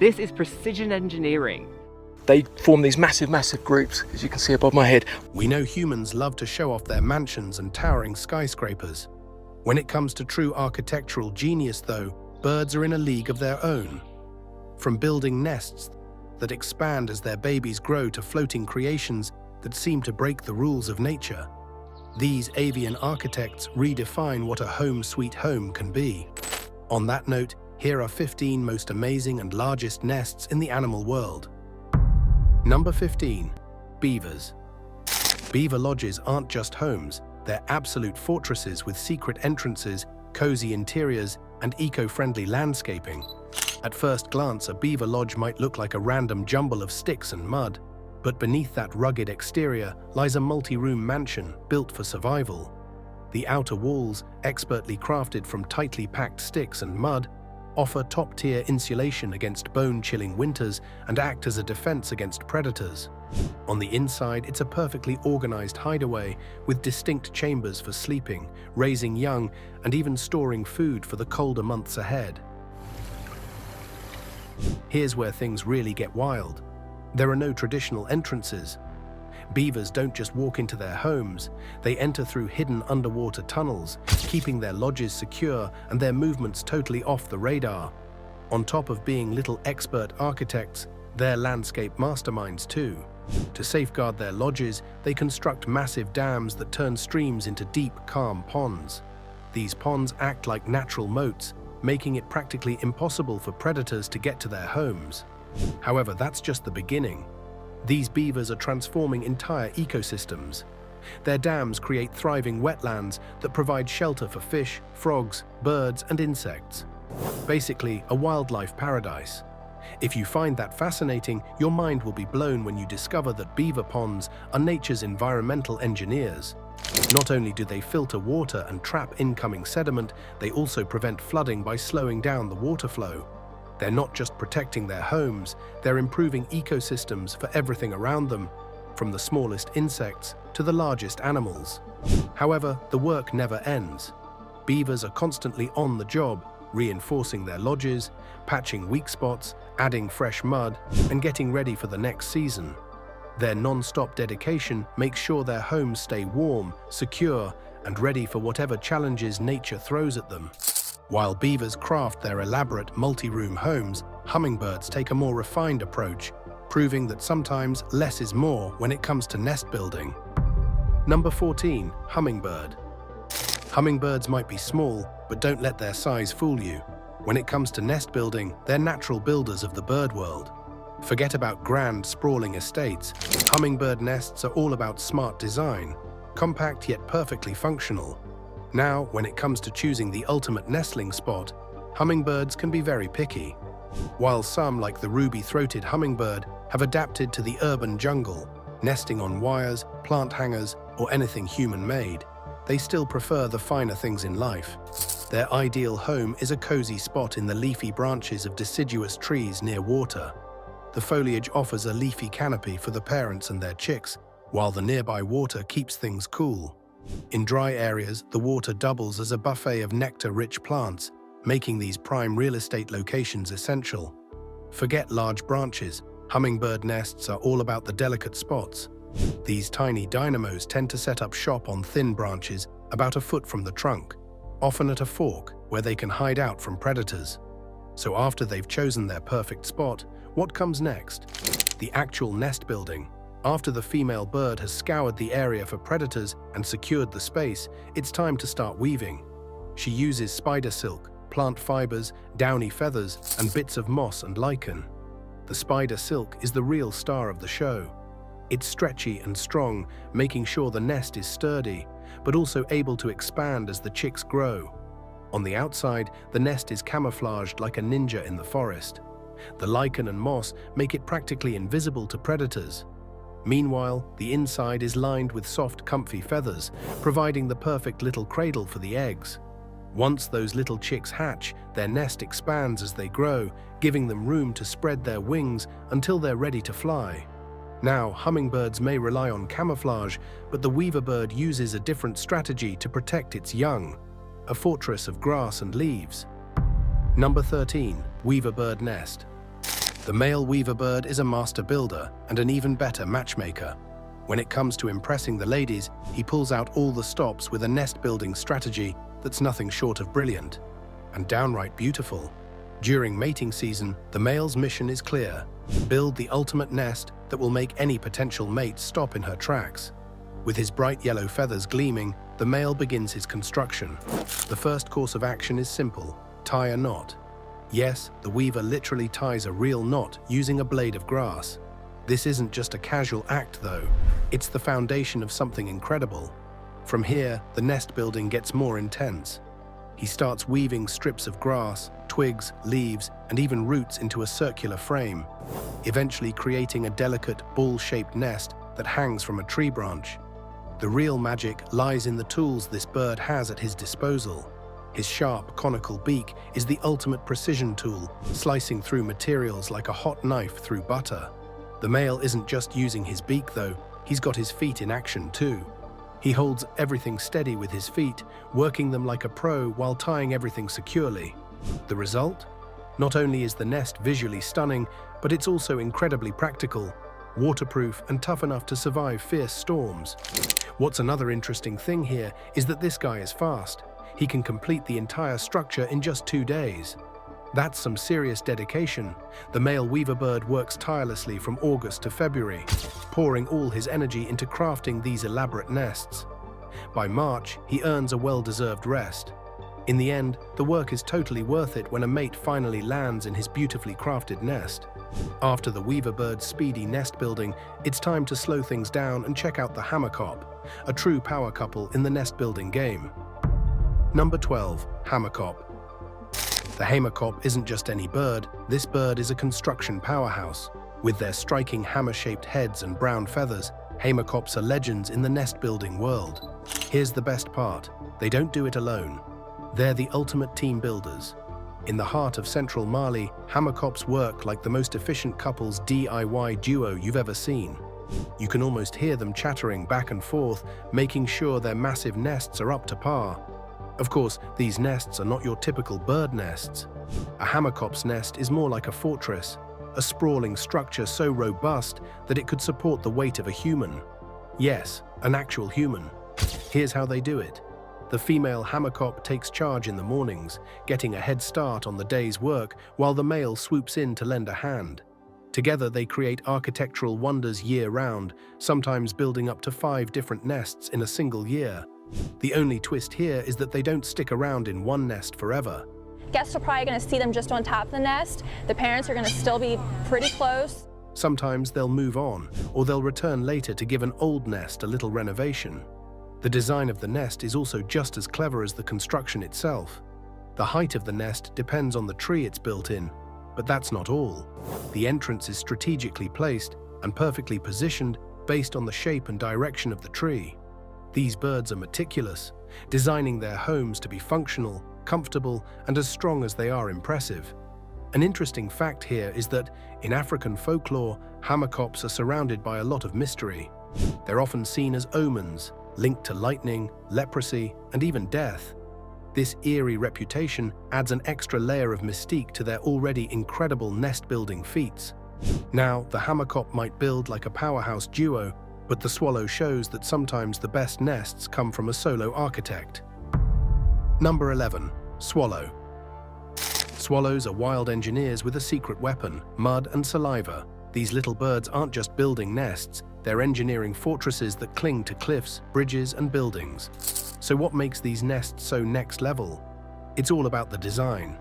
This is precision engineering. They form these massive groups, as you can see above my head. We know humans love to show off their mansions and towering skyscrapers. When it comes to true architectural genius, though, birds are in a league of their own. From building nests that expand as their babies grow to floating creations that seem to break the rules of nature, these avian architects redefine what a home sweet home can be. On that note, here are 15 most amazing and largest nests in the animal world. Number 15. Beavers. Beaver lodges aren't just homes, they're absolute fortresses with secret entrances, cozy interiors, and eco-friendly landscaping. At first glance, a beaver lodge might look like a random jumble of sticks and mud, but beneath that rugged exterior lies a multi-room mansion built for survival. The outer walls, expertly crafted from tightly packed sticks and mud, offer top-tier insulation against bone-chilling winters and act as a defense against predators. On the inside, it's a perfectly organized hideaway with distinct chambers for sleeping, raising young, and even storing food for the colder months ahead. Here's where things really get wild. There are no traditional entrances. Beavers don't just walk into their homes, they enter through hidden underwater tunnels, keeping their lodges secure and their movements totally off the radar. On top of being little expert architects, they're landscape masterminds too. To safeguard their lodges, they construct massive dams that turn streams into deep, calm ponds. These ponds act like natural moats, making it practically impossible for predators to get to their homes. However, that's just the beginning. These beavers are transforming entire ecosystems. Their dams create thriving wetlands that provide shelter for fish, frogs, birds, and insects. Basically, a wildlife paradise. If you find that fascinating, your mind will be blown when you discover that beaver ponds are nature's environmental engineers. Not only do they filter water and trap incoming sediment, they also prevent flooding by slowing down the water flow. They're not just protecting their homes, they're improving ecosystems for everything around them, from the smallest insects to the largest animals. However, the work never ends. Beavers are constantly on the job, reinforcing their lodges, patching weak spots, adding fresh mud, and getting ready for the next season. Their non-stop dedication makes sure their homes stay warm, secure, and ready for whatever challenges nature throws at them. While beavers craft their elaborate multi-room homes, hummingbirds take a more refined approach, proving that sometimes less is more when it comes to nest building. Number 14. Hummingbird. Hummingbirds might be small, but don't let their size fool you. When it comes to nest building, they're natural builders of the bird world. Forget about grand, sprawling estates. Hummingbird nests are all about smart design, compact yet perfectly functional. Now, when it comes to choosing the ultimate nestling spot, hummingbirds can be very picky. While some, like the ruby-throated hummingbird, have adapted to the urban jungle, nesting on wires, plant hangers, or anything human-made, they still prefer the finer things in life. Their ideal home is a cozy spot in the leafy branches of deciduous trees near water. The foliage offers a leafy canopy for the parents and their chicks, while the nearby water keeps things cool. In dry areas, the water doubles as a buffet of nectar-rich plants, making these prime real estate locations essential. Forget large branches. Hummingbird nests are all about the delicate spots. These tiny dynamos tend to set up shop on thin branches about a foot from the trunk, often at a fork where they can hide out from predators. So after they've chosen their perfect spot, what comes next? The actual nest building. After the female bird has scoured the area for predators and secured the space, it's time to start weaving. She uses spider silk, plant fibers, downy feathers, and bits of moss and lichen. The spider silk is the real star of the show. It's stretchy and strong, making sure the nest is sturdy, but also able to expand as the chicks grow. On the outside, the nest is camouflaged like a ninja in the forest. The lichen and moss make it practically invisible to predators. Meanwhile, the inside is lined with soft, comfy feathers, providing the perfect little cradle for the eggs. Once those little chicks hatch, their nest expands as they grow, giving them room to spread their wings until they're ready to fly. Now, hummingbirds may rely on camouflage, but the weaver bird uses a different strategy to protect its young, a fortress of grass and leaves. Number 13. Weaver bird nest. The male weaver bird is a master builder and an even better matchmaker. When it comes to impressing the ladies, he pulls out all the stops with a nest-building strategy that's nothing short of brilliant and downright beautiful. During mating season, the male's mission is clear: build the ultimate nest that will make any potential mate stop in her tracks. With his bright yellow feathers gleaming, the male begins his construction. The first course of action is simple: tie a knot. Yes, the weaver literally ties a real knot using a blade of grass. This isn't just a casual act though, it's the foundation of something incredible. From here, the nest building gets more intense. He starts weaving strips of grass, twigs, leaves, and even roots into a circular frame, eventually creating a delicate, ball-shaped nest that hangs from a tree branch. The real magic lies in the tools this bird has at his disposal. His sharp, conical beak is the ultimate precision tool, slicing through materials like a hot knife through butter. The male isn't just using his beak though, he's got his feet in action too. He holds everything steady with his feet, working them like a pro while tying everything securely. The result? Not only is the nest visually stunning, but it's also incredibly practical, waterproof and tough enough to survive fierce storms. What's another interesting thing here is that this guy is fast. He can complete the entire structure in just 2 days. That's some serious dedication. The male weaver bird works tirelessly from August to February, pouring all his energy into crafting these elaborate nests. By March, he earns a well-deserved rest. In the end, the work is totally worth it when a mate finally lands in his beautifully crafted nest. After the weaver bird's speedy nest building, it's time to slow things down and check out the hammerkop, a true power couple in the nest building game. Number 12. Hammerkop. The hammerkop isn't just any bird, this bird is a construction powerhouse. With their striking hammer-shaped heads and brown feathers, hammerkops are legends in the nest-building world. Here's the best part: they don't do it alone. They're the ultimate team builders. In the heart of central Mali, hammerkops work like the most efficient couples DIY duo you've ever seen. You can almost hear them chattering back and forth, making sure their massive nests are up to par. Of course, these nests are not your typical bird nests. A hammerkop's nest is more like a fortress, a sprawling structure so robust that it could support the weight of a human. Yes, an actual human. Here's how they do it. The female hammerkop takes charge in the mornings, getting a head start on the day's work while the male swoops in to lend a hand. Together they create architectural wonders year-round, sometimes building up to 5 different nests in a single year. The only twist here is that they don't stick around in one nest forever. Guests are probably going to see them just on top of the nest. The parents are going to still be pretty close. Sometimes they'll move on, or they'll return later to give an old nest a little renovation. The design of the nest is also just as clever as the construction itself. The height of the nest depends on the tree it's built in, but that's not all. The entrance is strategically placed and perfectly positioned based on the shape and direction of the tree. These birds are meticulous, designing their homes to be functional, comfortable, and as strong as they are impressive. An interesting fact here is that, in African folklore, hammerkops are surrounded by a lot of mystery. They're often seen as omens, linked to lightning, leprosy, and even death. This eerie reputation adds an extra layer of mystique to their already incredible nest-building feats. Now, the hammerkop might build like a powerhouse duo, but the swallow shows that sometimes the best nests come from a solo architect. Number 11. Swallow. Swallows are wild engineers with a secret weapon: mud and saliva. These little birds aren't just building nests, they're engineering fortresses that cling to cliffs, bridges, and buildings. So what makes these nests so next level? It's all about the design.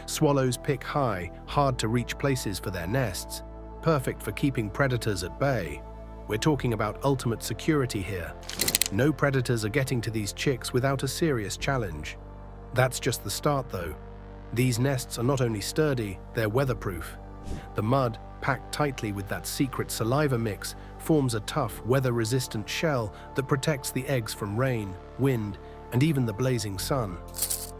Swallows pick high, hard-to-reach places for their nests, perfect for keeping predators at bay. We're talking about ultimate security here. No predators are getting to these chicks without a serious challenge. That's just the start though. These nests are not only sturdy, they're weatherproof. The mud, packed tightly with that secret saliva mix, forms a tough, weather-resistant shell that protects the eggs from rain, wind, and even the blazing sun.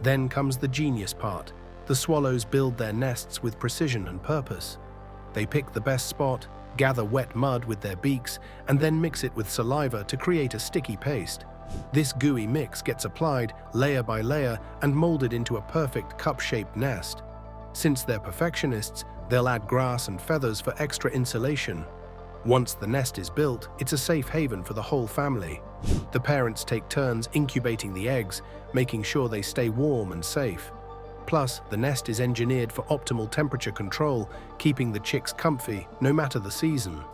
Then comes the genius part. The swallows build their nests with precision and purpose. They pick the best spot, gather wet mud with their beaks, and then mix it with saliva to create a sticky paste. This gooey mix gets applied layer by layer and molded into a perfect cup-shaped nest. Since they're perfectionists, They'll add grass and feathers for extra insulation. Once the nest is built, it's a safe haven for the whole family. The parents take turns incubating the eggs, making sure they stay warm and safe. Plus, the nest is engineered for optimal temperature control, keeping the chicks comfy no matter the season.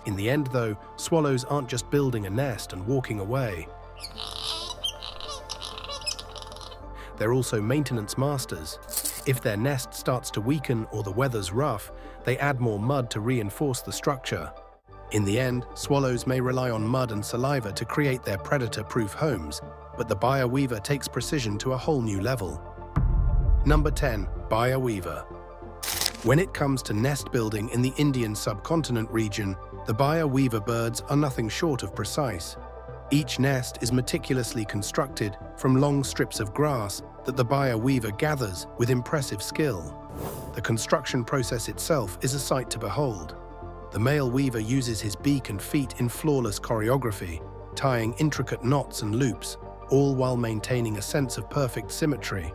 In the end, though, swallows aren't just building a nest and walking away. They're also maintenance masters. If their nest starts to weaken or the weather's rough, they add more mud to reinforce the structure. In the end, swallows may rely on mud and saliva to create their predator-proof homes, but the buyer weaver takes precision to a whole new level. Number 10. Buyer weaver. When it comes to nest building in the Indian subcontinent region, the buyer weaver birds are nothing short of precise. Each nest is meticulously constructed from long strips of grass that the buyer weaver gathers with impressive skill. The construction process itself is a sight to behold. The male weaver uses his beak and feet in flawless choreography, tying intricate knots and loops, all while maintaining a sense of perfect symmetry.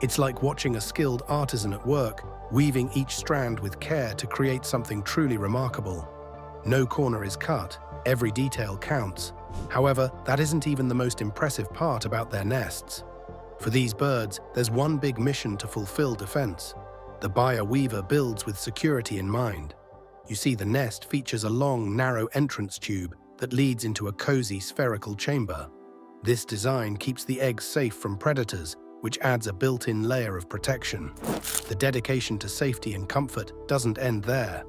It's like watching a skilled artisan at work, weaving each strand with care to create something truly remarkable. No corner is cut, every detail counts. However, that isn't even the most impressive part about their nests. For these birds, there's one big mission to fulfill: defense. The buyer weaver builds with security in mind. You see, the nest features a long, narrow entrance tube that leads into a cozy spherical chamber. This design keeps the eggs safe from predators, which adds a built-in layer of protection. The dedication to safety and comfort doesn't end there.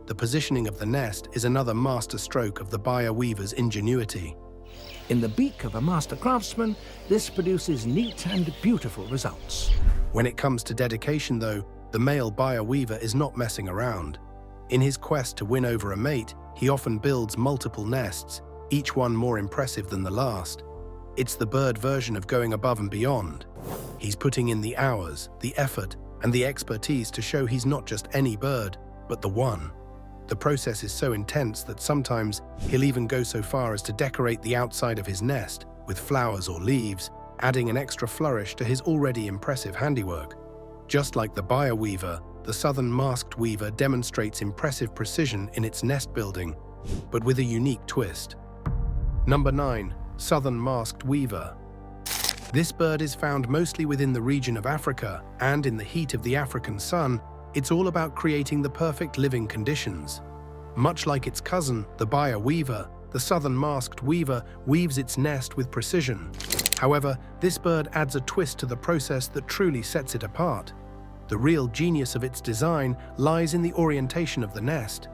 The positioning of the nest is another masterstroke of the buyer weaver's ingenuity. In the beak of a master craftsman, this produces neat and beautiful results. When it comes to dedication, though, the male buyer weaver is not messing around. In his quest to win over a mate, he often builds multiple nests, each one more impressive than the last. It's the bird version of going above and beyond. He's putting in the hours, the effort, and the expertise to show he's not just any bird, but the one. The process is so intense that sometimes he'll even go so far as to decorate the outside of his nest with flowers or leaves, adding an extra flourish to his already impressive handiwork. Just like the buyer weaver, the southern masked weaver demonstrates impressive precision in its nest building, but with a unique twist. Number 9. Southern masked weaver. This bird is found mostly within the region of Africa, and in the heat of the African sun, it's all about creating the perfect living conditions. Much like its cousin, the buyer weaver, the southern masked weaver weaves its nest with precision. However, this bird adds a twist to the process that truly sets it apart. The real genius of its design lies in the orientation of the nest.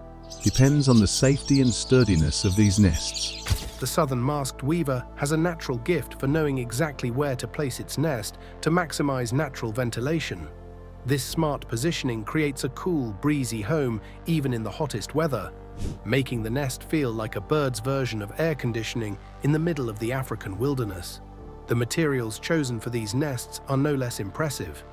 Depends on the safety and sturdiness of these nests. The southern masked weaver has a natural gift for knowing exactly where to place its nest to maximize natural ventilation. This smart positioning creates a cool, breezy home even in the hottest weather, making the nest feel like a bird's version of air conditioning in the middle of the African wilderness. The materials chosen for these nests are no less impressive.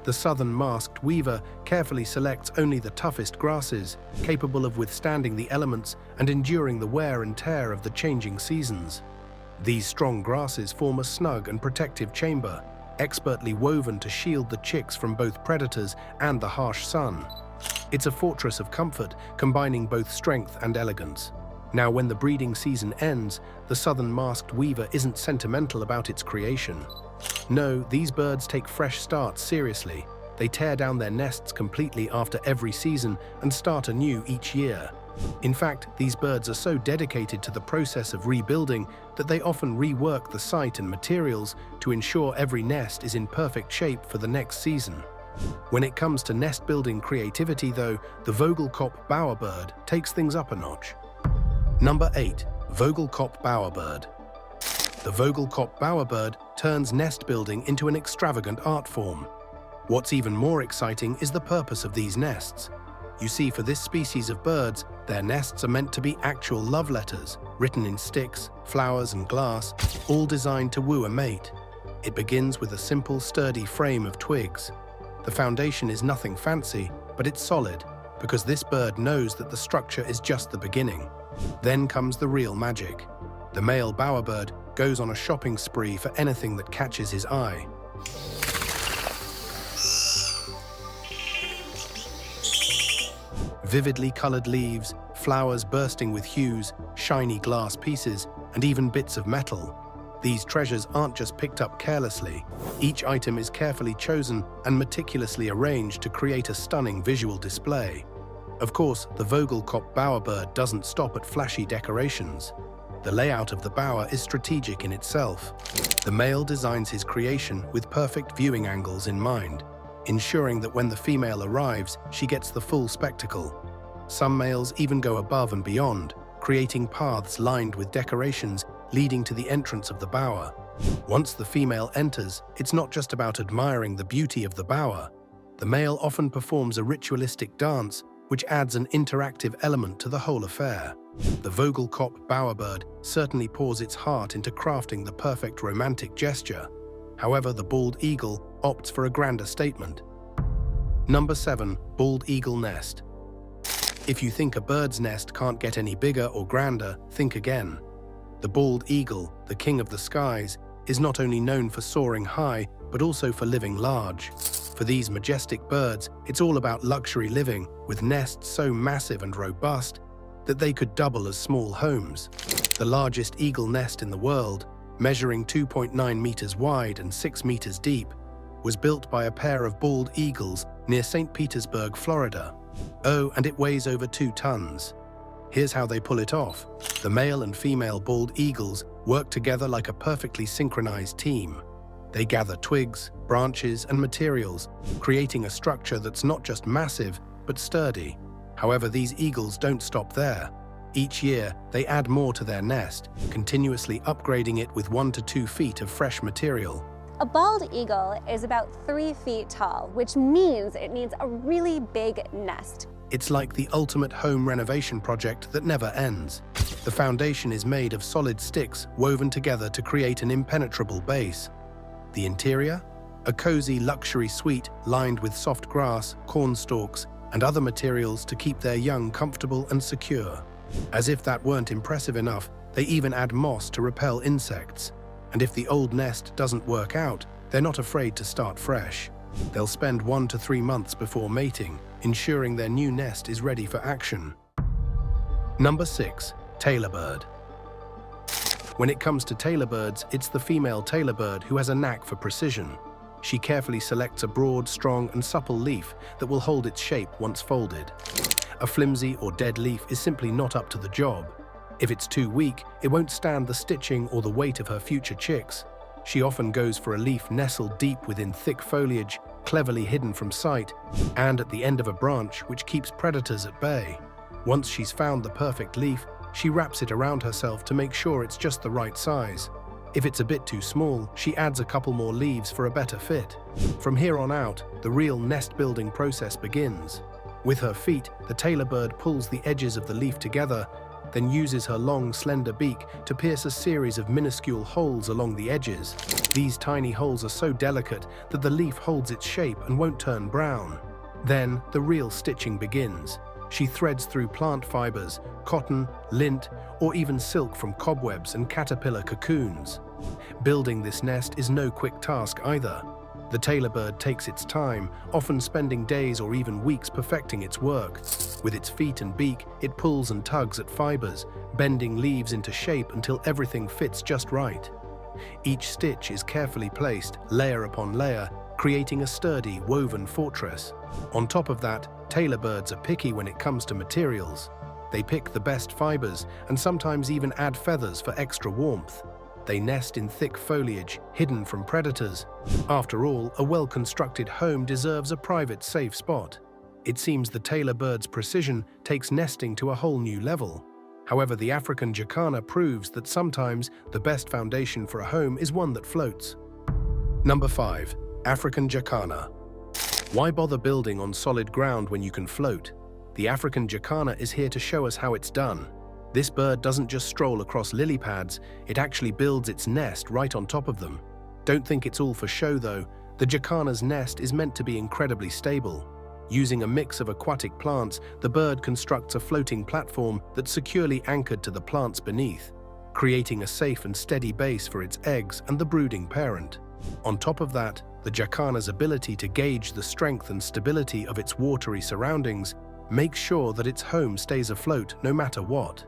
The southern masked weaver carefully selects only the toughest grasses, capable of withstanding the elements and enduring the wear and tear of the changing seasons. These strong grasses form a snug and protective chamber, expertly woven to shield the chicks from both predators and the harsh sun. It's a fortress of comfort, combining both strength and elegance. Now, when the breeding season ends, the southern masked weaver isn't sentimental about its creation. No, these birds take fresh starts seriously. They tear down their nests completely after every season and start anew each year. In fact, these birds are so dedicated to the process of rebuilding that they often rework the site and materials to ensure every nest is in perfect shape for the next season. When it comes to nest building creativity, though, the Vogelkop bowerbird takes things up a notch. Number 8. Vogelkop bowerbird. The Vogelkop bowerbird turns nest building into an extravagant art form. What's even more exciting is the purpose of these nests. You see, for this species of birds, their nests are meant to be actual love letters, written in sticks, flowers, and glass, all designed to woo a mate. It begins with a simple, sturdy frame of twigs. The foundation is nothing fancy, but it's solid, because this bird knows that the structure is just the beginning. Then comes the real magic. The male bowerbird goes on a shopping spree for anything that catches his eye. Vividly colored leaves, flowers bursting with hues, shiny glass pieces, and even bits of metal. These treasures aren't just picked up carelessly. Each item is carefully chosen and meticulously arranged to create a stunning visual display. Of course, the Vogelkopf bowerbird doesn't stop at flashy decorations. The layout of the bower is strategic in itself. The male designs his creation with perfect viewing angles in mind, ensuring that when the female arrives, she gets the full spectacle. Some males even go above and beyond, creating paths lined with decorations leading to the entrance of the bower. Once the female enters, it's not just about admiring the beauty of the bower. The male often performs a ritualistic dance, which adds an interactive element to the whole affair. The Vogelkopf bowerbird certainly pours its heart into crafting the perfect romantic gesture. However, the bald eagle opts for a grander statement. Number 7. Bald eagle nest. If you think a bird's nest can't get any bigger or grander, think again. The bald eagle, the king of the skies, is not only known for soaring high, but also for living large. For these majestic birds, it's all about luxury living, with nests so massive and robust that they could double as small homes. The largest eagle nest in the world, measuring 2.9 meters wide and 6 meters deep, was built by a pair of bald eagles near St. Petersburg, Florida. Oh, and it weighs over 2 tons. Here's how they pull it off. The male and female bald eagles work together like a perfectly synchronized team. They gather twigs, branches, and materials, creating a structure that's not just massive, but sturdy. However, these eagles don't stop there. Each year, they add more to their nest, continuously upgrading it with 1 to 2 feet of fresh material. A bald eagle is about 3 feet tall, which means it needs a really big nest. It's like the ultimate home renovation project that never ends. The foundation is made of solid sticks woven together to create an impenetrable base. The interior? A cozy luxury suite lined with soft grass, corn stalks, and other materials to keep their young comfortable and secure. As if that weren't impressive enough, they even add moss to repel insects. And if the old nest doesn't work out, they're not afraid to start fresh. They'll spend 1 to 3 months before mating, ensuring their new nest is ready for action. Number 6. Tailorbird. When it comes to tailorbirds, it's the female tailorbird who has a knack for precision. She carefully selects a broad, strong, and supple leaf that will hold its shape once folded. A flimsy or dead leaf is simply not up to the job. If it's too weak, it won't stand the stitching or the weight of her future chicks. She often goes for a leaf nestled deep within thick foliage, cleverly hidden from sight, and at the end of a branch which keeps predators at bay. Once she's found the perfect leaf, she wraps it around herself to make sure it's just the right size. If it's a bit too small, she adds a couple more leaves for a better fit. From here on out, the real nest-building process begins. With her feet, the tailorbird pulls the edges of the leaf together, then uses her long, slender beak to pierce a series of minuscule holes along the edges. These tiny holes are so delicate that the leaf holds its shape and won't turn brown. Then, the real stitching begins. She threads through plant fibers, cotton, lint, or even silk from cobwebs and caterpillar cocoons. Building this nest is no quick task either. The tailorbird takes its time, often spending days or even weeks perfecting its work. With its feet and beak, it pulls and tugs at fibers, bending leaves into shape until everything fits just right. Each stitch is carefully placed, layer upon layer, creating a sturdy, woven fortress. On top of that, tailorbirds are picky when it comes to materials. They pick the best fibers and sometimes even add feathers for extra warmth. They nest in thick foliage, hidden from predators. After all, a well-constructed home deserves a private, safe spot. It seems the tailorbird's precision takes nesting to a whole new level. However, the African jacana proves that sometimes the best foundation for a home is one that floats. Number 5. African jacana. Why bother building on solid ground when you can float? The African jacana is here to show us how it's done. This bird doesn't just stroll across lily pads, it actually builds its nest right on top of them. Don't think it's all for show though. The jacana's nest is meant to be incredibly stable. Using a mix of aquatic plants, the bird constructs a floating platform that's securely anchored to the plants beneath, creating a safe and steady base for its eggs and the brooding parent. On top of that, the jacana's ability to gauge the strength and stability of its watery surroundings makes sure that its home stays afloat no matter what.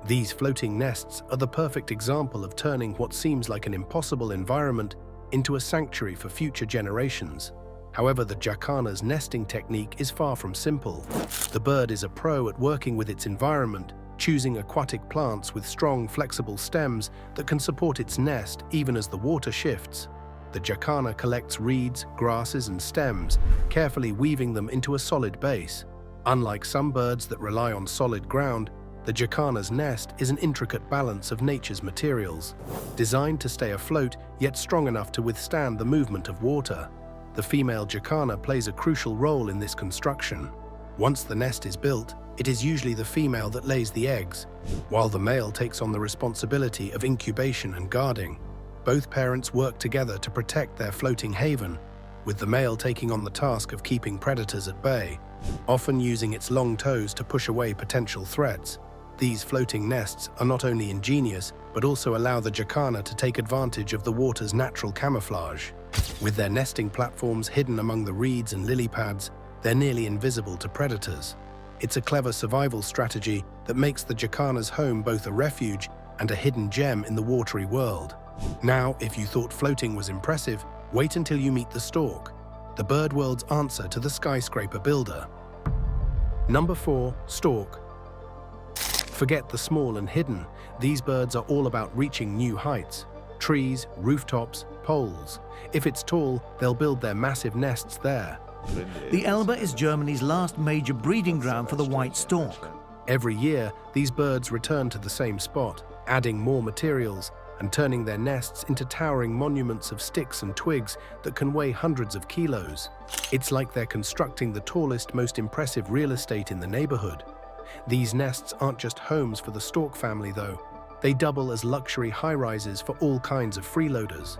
These floating nests are the perfect example of turning what seems like an impossible environment into a sanctuary for future generations. However, the jacana's nesting technique is far from simple. The bird is a pro at working with its environment, choosing aquatic plants with strong, flexible stems that can support its nest even as the water shifts. The jacana collects reeds, grasses, and stems, carefully weaving them into a solid base. Unlike some birds that rely on solid ground, the jacana's nest is an intricate balance of nature's materials, designed to stay afloat yet strong enough to withstand the movement of water. The female jacana plays a crucial role in this construction. Once the nest is built, it is usually the female that lays the eggs, while the male takes on the responsibility of incubation and guarding. Both parents work together to protect their floating haven, with the male taking on the task of keeping predators at bay, often using its long toes to push away potential threats. These floating nests are not only ingenious, but also allow the jacana to take advantage of the water's natural camouflage. With their nesting platforms hidden among the reeds and lily pads, they're nearly invisible to predators. It's a clever survival strategy that makes the jacana's home both a refuge and a hidden gem in the watery world. Now, if you thought floating was impressive, wait until you meet the stork, the bird world's answer to the skyscraper builder. Number 4. Stork. Forget the small and hidden. These birds are all about reaching new heights. Trees, rooftops, poles. If it's tall, they'll build their massive nests there. The Elbe is Germany's last major breeding ground for the white stork. Every year, these birds return to the same spot, adding more materials and turning their nests into towering monuments of sticks and twigs that can weigh hundreds of kilos. It's like they're constructing the tallest, most impressive real estate in the neighborhood. These nests aren't just homes for the stork family, though. They double as luxury high-rises for all kinds of freeloaders.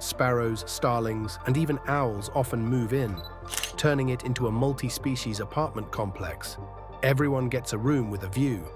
Sparrows, starlings, and even owls often move in, turning it into a multi-species apartment complex. Everyone gets a room with a view.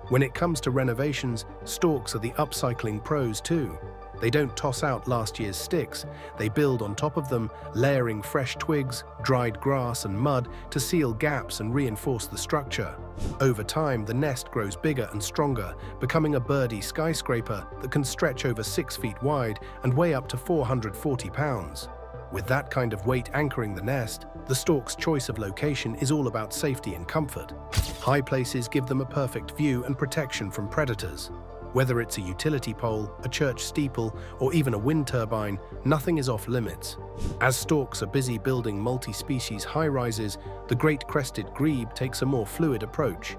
When it comes to renovations, storks are the upcycling pros too. They don't toss out last year's sticks. They build on top of them, layering fresh twigs, dried grass, and mud to seal gaps and reinforce the structure. Over time, the nest grows bigger and stronger, becoming a birdie skyscraper that can stretch over 6 feet wide and weigh up to 440 pounds. With that kind of weight anchoring the nest, the stork's choice of location is all about safety and comfort. High places give them a perfect view and protection from predators. Whether it's a utility pole, a church steeple, or even a wind turbine, nothing is off limits. As storks are busy building multi-species high-rises, the great crested grebe takes a more fluid approach.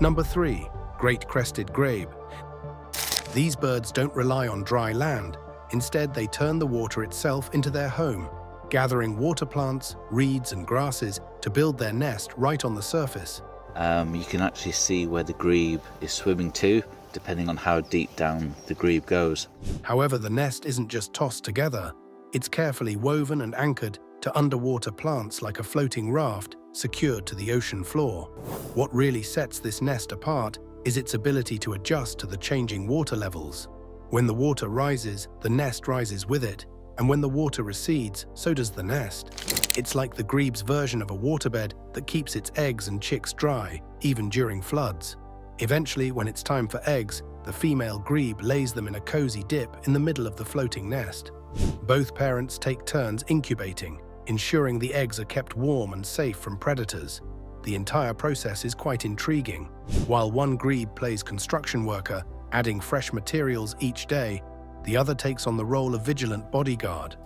Number 3. Great crested grebe. These birds don't rely on dry land. Instead, they turn the water itself into their home, gathering water plants, reeds, and grasses to build their nest right on the surface. You can actually see where the grebe is swimming to, depending on how deep down the grebe goes. However, the nest isn't just tossed together. It's carefully woven and anchored to underwater plants like a floating raft secured to the ocean floor. What really sets this nest apart is its ability to adjust to the changing water levels. When the water rises, the nest rises with it, and when the water recedes, so does the nest. It's like the grebe's version of a waterbed that keeps its eggs and chicks dry, even during floods. Eventually, when it's time for eggs, the female grebe lays them in a cozy dip in the middle of the floating nest. Both parents take turns incubating, ensuring the eggs are kept warm and safe from predators. The entire process is quite intriguing. While one grebe plays construction worker, adding fresh materials each day, the other takes on the role of vigilant bodyguard.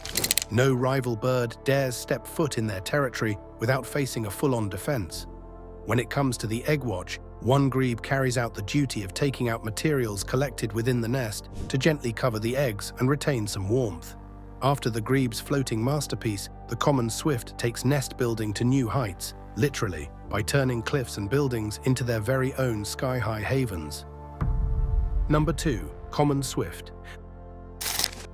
No rival bird dares step foot in their territory without facing a full-on defense. When it comes to the egg watch, one grebe carries out the duty of taking out materials collected within the nest to gently cover the eggs and retain some warmth. After the grebe's floating masterpiece, the common swift takes nest building to new heights, literally, by turning cliffs and buildings into their very own sky-high havens. Number 2. Common swift.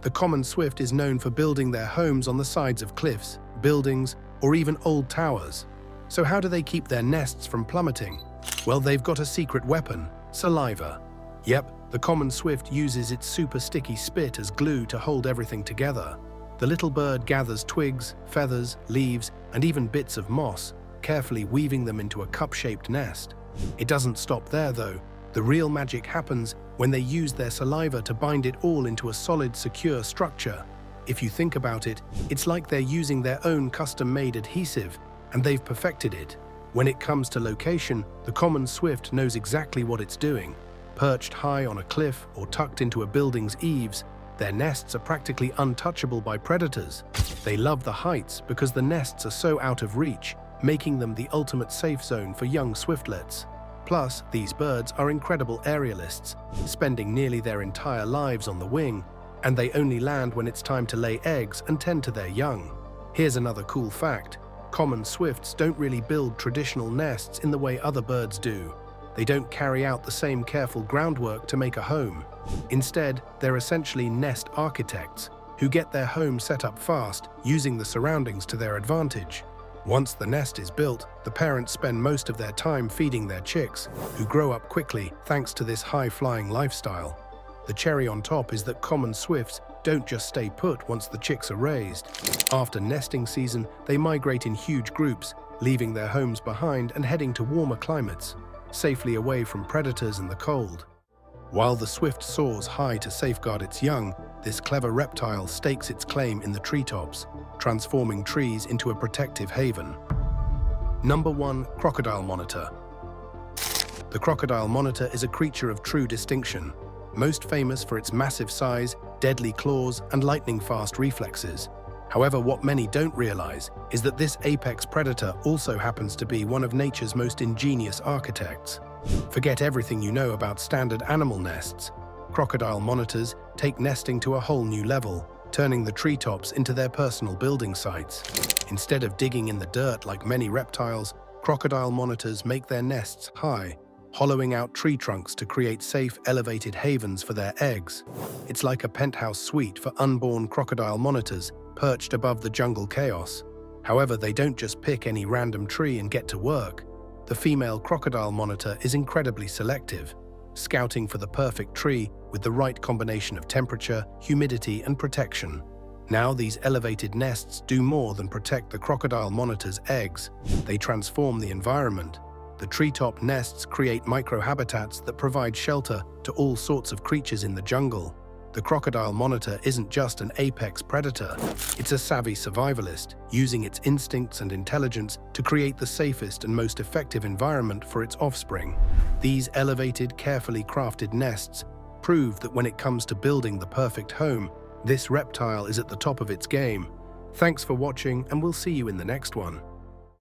The common swift is known for building their homes on the sides of cliffs, buildings, or even old towers. So how do they keep their nests from plummeting? Well, they've got a secret weapon: saliva. Yep, the common swift uses its super sticky spit as glue to hold everything together. The little bird gathers twigs, feathers, leaves, and even bits of moss, carefully weaving them into a cup-shaped nest. It doesn't stop there, though. The real magic happens when they use their saliva to bind it all into a solid, secure structure. If you think about it, it's like they're using their own custom-made adhesive, and they've perfected it. When it comes to location, the common swift knows exactly what it's doing. Perched high on a cliff or tucked into a building's eaves, their nests are practically untouchable by predators. They love the heights because the nests are so out of reach, making them the ultimate safe zone for young swiftlets. Plus, these birds are incredible aerialists, spending nearly their entire lives on the wing, and they only land when it's time to lay eggs and tend to their young. Here's another cool fact. Common swifts don't really build traditional nests in the way other birds do. They don't carry out the same careful groundwork to make a home. Instead, they're essentially nest architects who get their home set up fast, using the surroundings to their advantage. Once the nest is built, the parents spend most of their time feeding their chicks, who grow up quickly thanks to this high-flying lifestyle. The cherry on top is that common swifts don't just stay put once the chicks are raised. After nesting season, they migrate in huge groups, leaving their homes behind and heading to warmer climates, safely away from predators and the cold. While the swift soars high to safeguard its young, this clever reptile stakes its claim in the treetops, transforming trees into a protective haven. Number 1. Crocodile monitor. The crocodile monitor is a creature of true distinction, most famous for its massive size, deadly claws, and lightning-fast reflexes. However, what many don't realize is that this apex predator also happens to be one of nature's most ingenious architects. Forget everything you know about standard animal nests. Crocodile monitors take nesting to a whole new level, turning the treetops into their personal building sites. Instead of digging in the dirt like many reptiles, crocodile monitors make their nests high, hollowing out tree trunks to create safe, elevated havens for their eggs. It's like a penthouse suite for unborn crocodile monitors, perched above the jungle chaos. However, they don't just pick any random tree and get to work. The female crocodile monitor is incredibly selective, scouting for the perfect tree with the right combination of temperature, humidity, and protection. Now, these elevated nests do more than protect the crocodile monitor's eggs. They transform the environment. The treetop nests create microhabitats that provide shelter to all sorts of creatures in the jungle. The crocodile monitor isn't just an apex predator, it's a savvy survivalist, using its instincts and intelligence to create the safest and most effective environment for its offspring. These elevated, carefully crafted nests prove that when it comes to building the perfect home, this reptile is at the top of its game. Thanks for watching, and we'll see you in the next one.